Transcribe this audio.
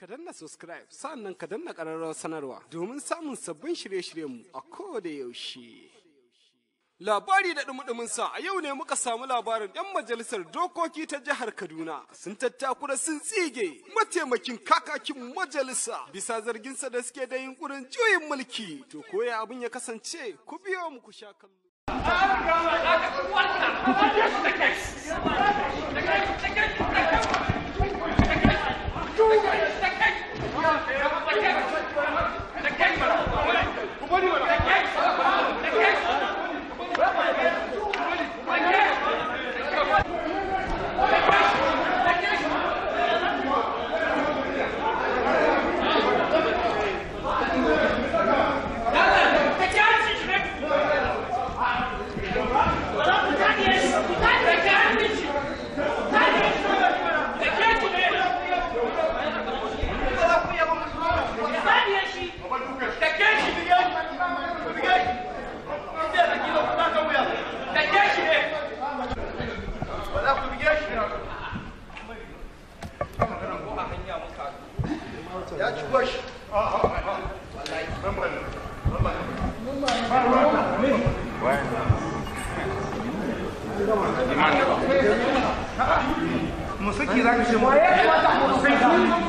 ka danna subscribe sannan ka danna ƙararrawar sanarwa domin samun sabbin shirye-shiryenmu a koda yaushe. Labari da dumudumin sa a yau ne muka samu labarin 'yan majalisar dokoki ta jihar Kaduna sun tattakura sun tsige mataimakin kakakin majalisa bisa zarginsa da suke da yunkurin juyin mulki. To koya abin ya kasance ku biyo mu ku sha kallo. Ya ci gwashi. Musaki za ka ce mu.